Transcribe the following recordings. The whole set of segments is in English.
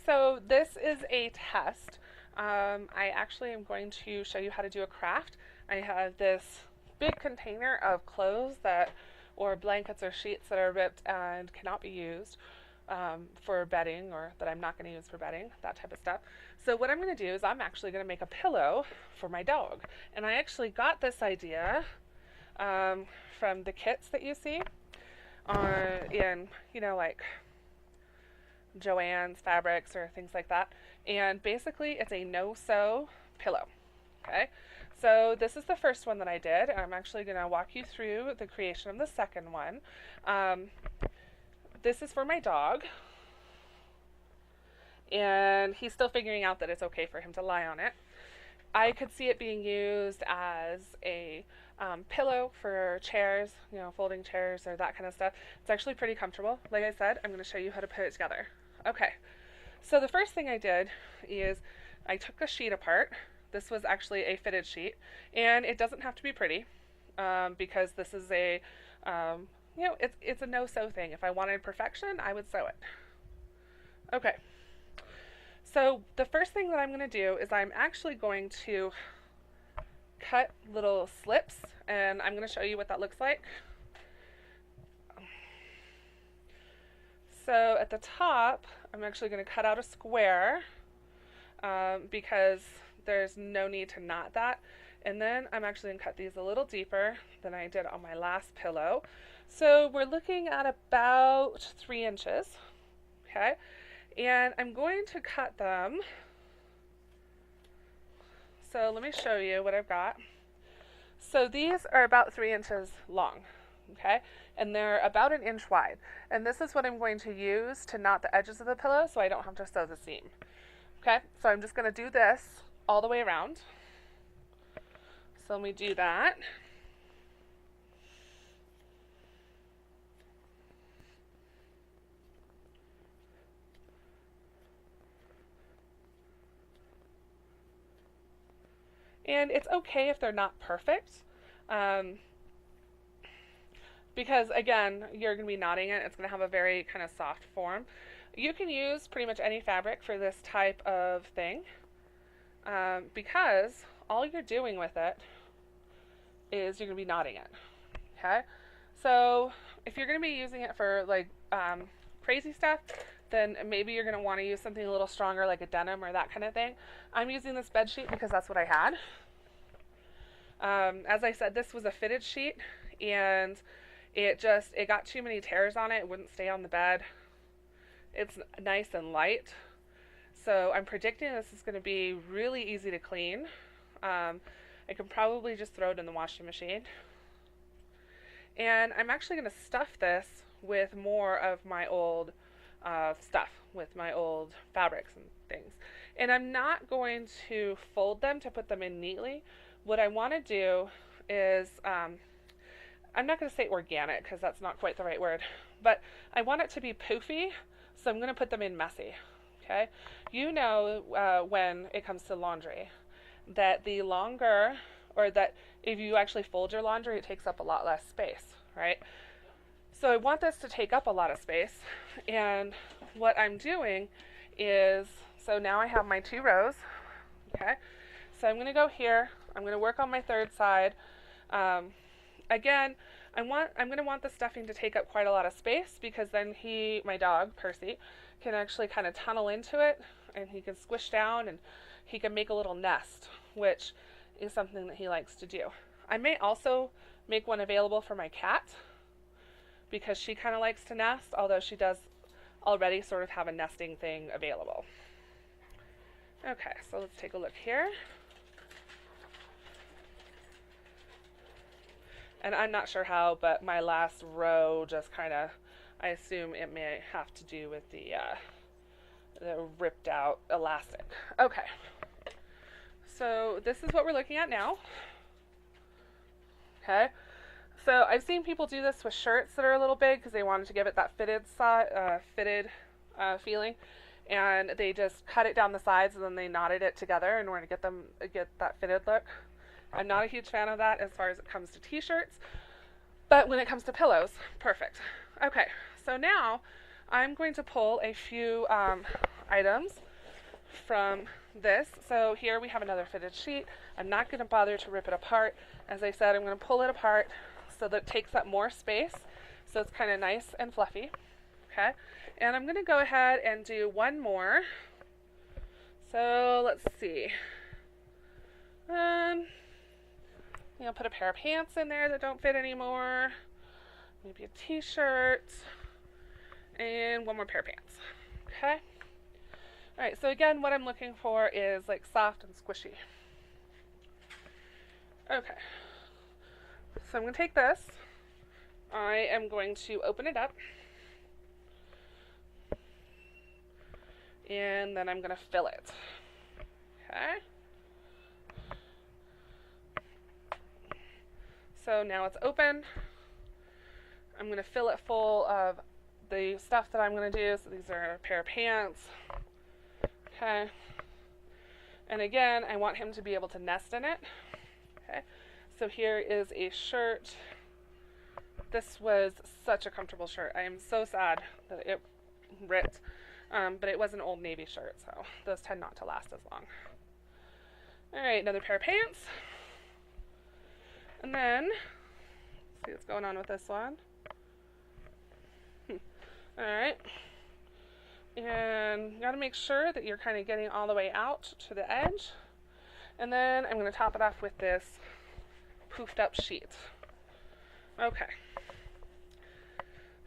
So this is a test. I actually am going to show you how to do a craft. I have this big container of clothes that, or blankets or sheets that are ripped and cannot be used for bedding, or that I'm not going to use for bedding, that type of stuff. So what I'm going to do is I'm actually going to make a pillow for my dog. And I actually got this idea from the kits that you see in, like Joann's Fabrics or things like that. And basically, it's a no-sew pillow. Okay, so this is the first one that I did. I'm actually going to walk you through the creation of the second one. This is for my dog, and he's still figuring out that it's okay for him to lie on it. I could see it being used as a pillow for chairs, folding chairs or that kind of stuff. It's actually pretty comfortable. Like I said, I'm going to show you how to put it together. Okay, so the first thing I did is I took the sheet apart. This was actually a fitted sheet, and it doesn't have to be pretty because this is a, it's a no-sew thing. If I wanted perfection, I would sew it. Okay, so the first thing that I'm going to do is I'm actually going to cut little slips, and I'm going to show you what that looks like. So at the top, I'm actually going to cut out a square because there's no need to knot that. And then I'm actually going to cut these a little deeper than I did on my last pillow. So we're looking at about 3 inches. Okay, and I'm going to cut them. So let me show you what I've got. So these are about 3 inches long. Okay, and they're about 1 inch wide. And this is what I'm going to use to knot the edges of the pillow so I don't have to sew the seam. Okay, so I'm just going to do this all the way around. So let me do that. And it's okay if they're not perfect. Because again, you're going to be knotting it. It's going to have a very kind of soft form. You can use pretty much any fabric for this type of thing because all you're doing with it is you're going to be knotting it. Okay, so if you're going to be using it for like crazy stuff, then maybe you're going to want to use something a little stronger like a denim or that kind of thing. I'm using this bed sheet because that's what I had. As I said, this was a fitted sheet, and it got too many tears on it. It wouldn't stay on the bed. It's nice and light. So I'm predicting this is going to be really easy to clean. I can probably just throw it in the washing machine. And I'm actually going to stuff this with more of my old stuff, with my old fabrics and things. And I'm not going to fold them to put them in neatly. What I want to do is, I'm not going to say organic because that's not quite the right word, but I want it to be poofy, so I'm going to put them in messy. Okay, when it comes to laundry, that the longer, or that if you actually fold your laundry, it takes up a lot less space, right? So I want this to take up a lot of space, and what I'm doing is, so now I have my 2 rows. Okay, so I'm going to go here. I'm going to work on my third side. Again, I'm going to want the stuffing to take up quite a lot of space because then my dog, Percy, can actually kind of tunnel into it, and he can squish down, and he can make a little nest, which is something that he likes to do. I may also make one available for my cat because she kind of likes to nest, although she does already sort of have a nesting thing available. Okay, so let's take a look here. And I'm not sure how, but my last row just kind of, I assume it may have to do with the ripped out elastic. Okay, so this is what we're looking at now. Okay, so I've seen people do this with shirts that are a little big because they wanted to give it that fitted feeling, and they just cut it down the sides and then they knotted it together in order to get that fitted look. I'm not a huge fan of that as far as it comes to t-shirts, but when it comes to pillows, perfect. Okay, so now I'm going to pull a few items from this. So here we have another fitted sheet. I'm not going to bother to rip it apart. As I said, I'm going to pull it apart so that it takes up more space, so it's kind of nice and fluffy. Okay, and I'm going to go ahead and do one more. So let's see. Put a pair of pants in there that don't fit anymore. Maybe a t-shirt. And one more pair of pants. Okay. Alright, so again, what I'm looking for is like soft and squishy. Okay. So I'm going to take this. I am going to open it up. And then I'm going to fill it. Okay. So now it's open. I'm going to fill it full of the stuff that I'm going to do. So these are a pair of pants. Okay. And again, I want him to be able to nest in it. Okay. So here is a shirt. This was such a comfortable shirt. I am so sad that it ripped. But it was an Old Navy shirt, so those tend not to last as long. Alright, another pair of pants. And then, let's see what's going on with this one. Alright. And you gotta make sure that you're kind of getting all the way out to the edge. And then I'm going to top it off with this poofed up sheet. Okay.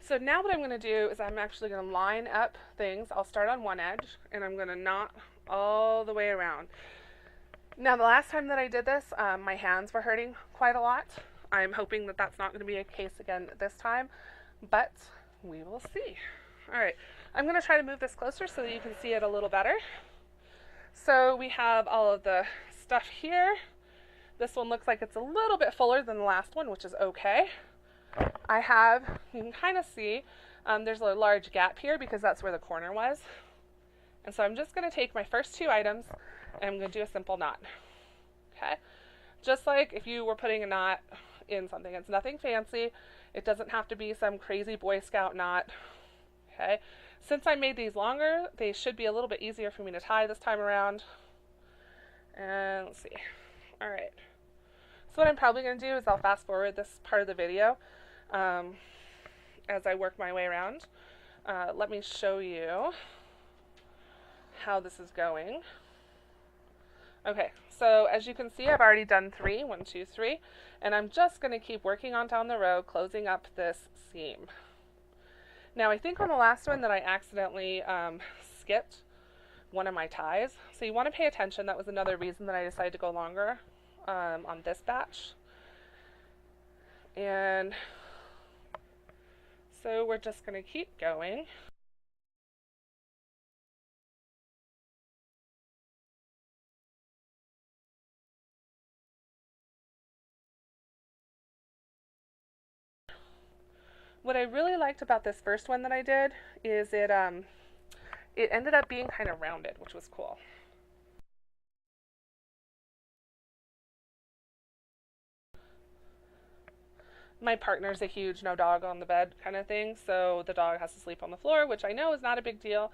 So now what I'm going to do is I'm actually going to line up things. I'll start on one edge and I'm going to knot all the way around. Now the last time that I did this, my hands were hurting quite a lot. I'm hoping that that's not going to be a case again this time, but we will see. Alright, I'm going to try to move this closer so that you can see it a little better. So we have all of the stuff here. This one looks like it's a little bit fuller than the last one, which is okay. You can kind of see, there's a large gap here because that's where the corner was. And so I'm just going to take my first two items and I'm going to do a simple knot. Okay? Just like if you were putting a knot in something. It's nothing fancy. It doesn't have to be some crazy Boy Scout knot. Okay? Since I made these longer, they should be a little bit easier for me to tie this time around. And let's see. Alright. So what I'm probably going to do is I'll fast forward this part of the video as I work my way around. Let me show you how this is going. Okay, so as you can see, I've already done 3, 1, 2, 3, and I'm just going to keep working on down the row, closing up this seam. Now I think on the last one that I accidentally skipped one of my ties, so you want to pay attention. That was another reason that I decided to go longer on this batch. And so we're just going to keep going. What I really liked about this first one that I did is it ended up being kind of rounded, which was cool. My partner's a huge no dog on the bed kind of thing, so the dog has to sleep on the floor, which I know is not a big deal,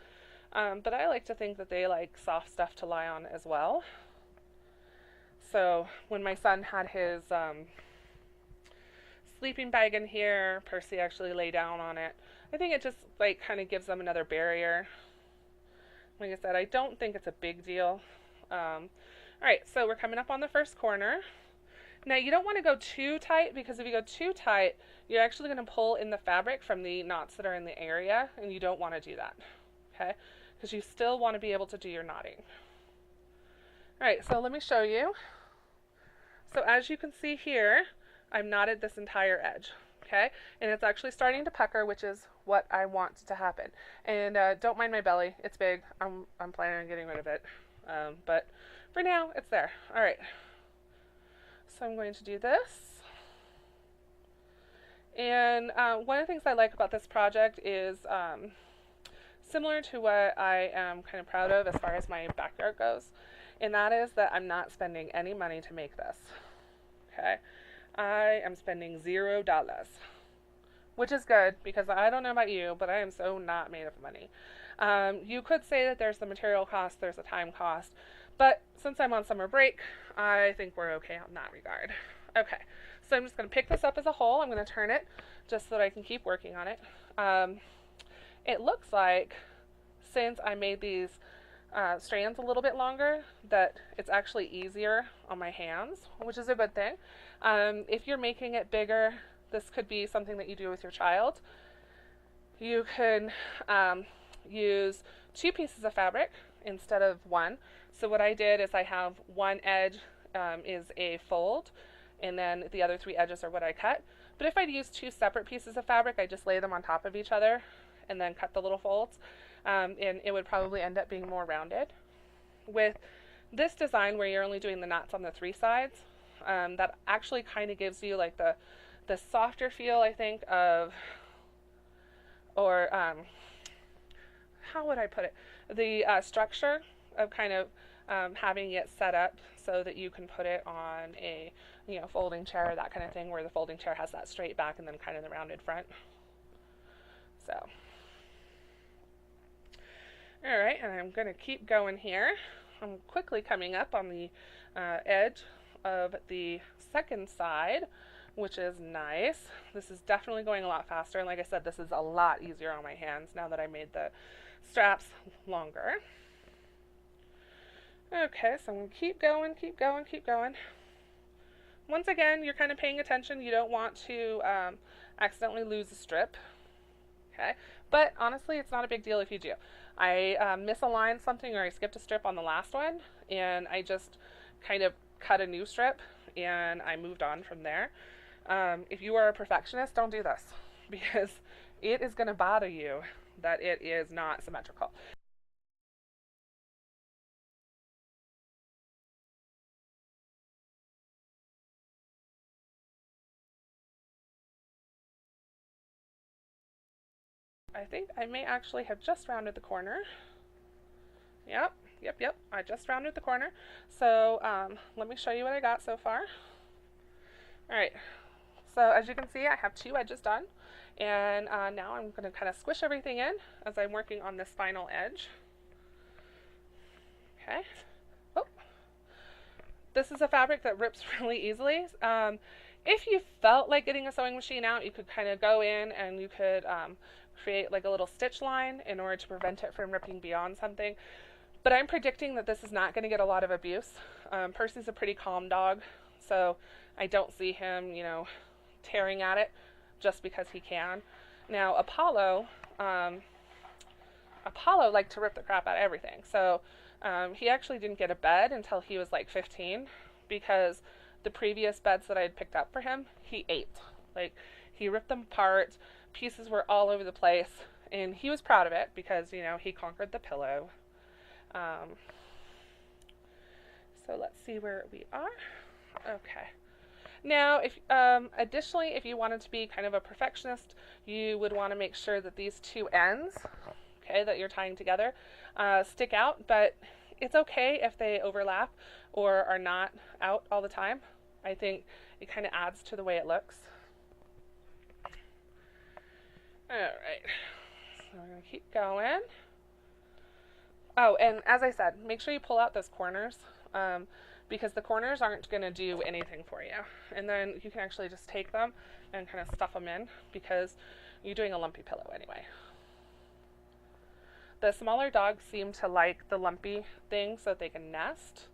but I like to think that they like soft stuff to lie on as well. So when my son had his sleeping bag in here, Percy actually lay down on it. I think it just like kind of gives them another barrier. Like I said, I don't think it's a big deal. Alright, so we're coming up on the first corner. Now you don't want to go too tight, because if you go too tight, you're actually going to pull in the fabric from the knots that are in the area, and you don't want to do that. Okay? Because you still want to be able to do your knotting. Alright, so let me show you. So as you can see here, I've knotted this entire edge, okay? And it's actually starting to pucker, which is what I want to happen. And don't mind my belly, it's big. I'm planning on getting rid of it. But for now, it's there. All right. So I'm going to do this. And one of the things I like about this project is similar to what I am kind of proud of as far as my backyard goes. And that is that I'm not spending any money to make this, okay? I am spending $0, which is good because I don't know about you, but I am so not made of money. You could say that there's the material cost, there's a time cost, but since I'm on summer break, I think we're okay on that regard. Okay, so I'm just going to pick this up as a whole. I'm going to turn it just so that I can keep working on it. It looks like since I made these strands a little bit longer, that it's actually easier on my hands, which is a good thing. If you're making it bigger, this could be something that you do with your child. You can use 2 pieces of fabric instead of 1. So what I did is I have one edge is a fold, and then the other 3 edges are what I cut. But if I'd use 2 separate pieces of fabric, I just lay them on top of each other and then cut the little folds, and it would probably end up being more rounded. With this design where you're only doing the knots on the 3 sides, that actually kind of gives you like the softer feel, I think, of, or how would I put it? The structure of kind of having it set up so that you can put it on a folding chair, that kind of thing, where the folding chair has that straight back and then kind of the rounded front. So, all right, and I'm going to keep going here. I'm quickly coming up on the edge of the second side, which is nice. This is definitely going a lot faster, and like I said, this is a lot easier on my hands now that I made the straps longer. Okay, so I'm going to keep going, keep going, keep going. Once again, you're kind of paying attention. You don't want to accidentally lose a strip. Okay, but honestly, it's not a big deal if you do. I misaligned something, or I skipped a strip on the last one, and I just kind of cut a new strip, and I moved on from there. If you are a perfectionist, don't do this, because it is going to bother you that it is not symmetrical. I think I may actually have just rounded the corner. Yep, yep, I just rounded the corner. So let me show you what I got so far. Alright, so as you can see, I have 2 edges done. And now I'm going to kind of squish everything in as I'm working on this final edge. Okay. Oh. This is a fabric that rips really easily. If you felt like getting a sewing machine out, you could kind of go in and you could create like a little stitch line in order to prevent it from ripping beyond something. But I'm predicting that this is not going to get a lot of abuse. Percy's a pretty calm dog, so I don't see him, tearing at it just because he can. Now, Apollo liked to rip the crap out of everything. So he actually didn't get a bed until he was like 15, because the previous beds that I had picked up for him, he ate. Like, he ripped them apart. Pieces were all over the place, and he was proud of it because, he conquered the pillow. So let's see where we are. Okay. Now, if additionally, if you wanted to be kind of a perfectionist, you would want to make sure that these 2 ends, okay, that you're tying together, stick out, but it's okay if they overlap or are not out all the time. I think it kind of adds to the way it looks. Alright, so we're going to keep going. Oh, and as I said, make sure you pull out those corners, because the corners aren't going to do anything for you. And then you can actually just take them and kind of stuff them in, because you're doing a lumpy pillow anyway. The smaller dogs seem to like the lumpy thing so that they can nest.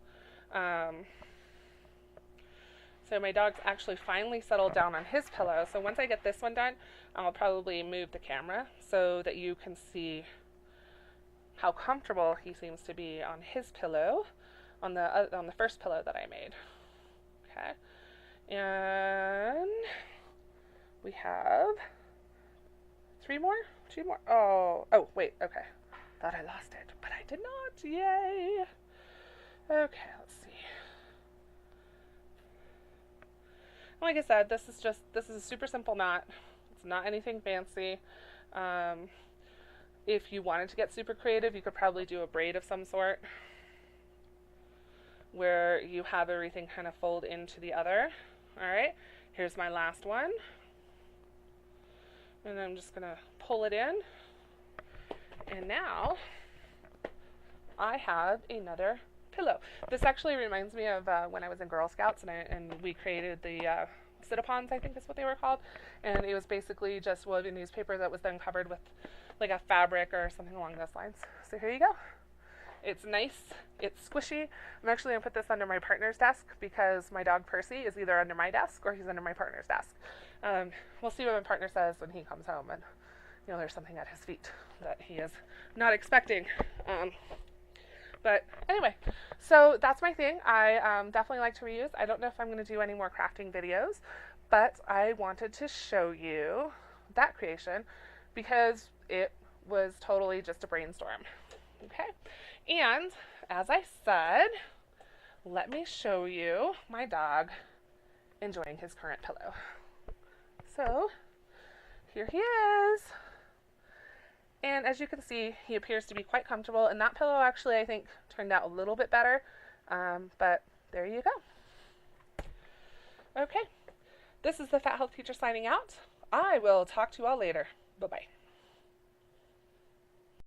So my dog's actually finally settled down on his pillow. So once I get this one done, I'll probably move the camera so that you can see how comfortable he seems to be on his pillow, on the first pillow that I made. Okay, and we have 3 more, 2 more. Oh, wait. Okay, thought I lost it, but I did not. Yay! Okay, let's see. Like I said, this is a super simple knot. It's not anything fancy. If you wanted to get super creative, you could probably do a braid of some sort where you have everything kind of fold into the other. Alright, here's my last one. And I'm just going to pull it in And now I have another pillow. This actually reminds me of when I was in Girl Scouts and we created the sit-a-pons, I think is what they were called. And it was basically just woven newspaper that was then covered with like a fabric or something along those lines. So here you go. It's nice, it's squishy. I'm actually going to put this under my partner's desk because my dog Percy is either under my desk or he's under my partner's desk. We'll see what my partner says when he comes home, and there's something at his feet that he is not expecting. But anyway, so that's my thing. I definitely like to reuse. I don't know if I'm going to do any more crafting videos, but I wanted to show you that creation because it was totally just a brainstorm. Okay, and as I said, let me show you my dog enjoying his current pillow. So here he is. And as you can see, he appears to be quite comfortable. And that pillow actually, I think, turned out a little bit better. But there you go. Okay, this is the Fat Health Teacher signing out. I will talk to you all later. Bye-bye.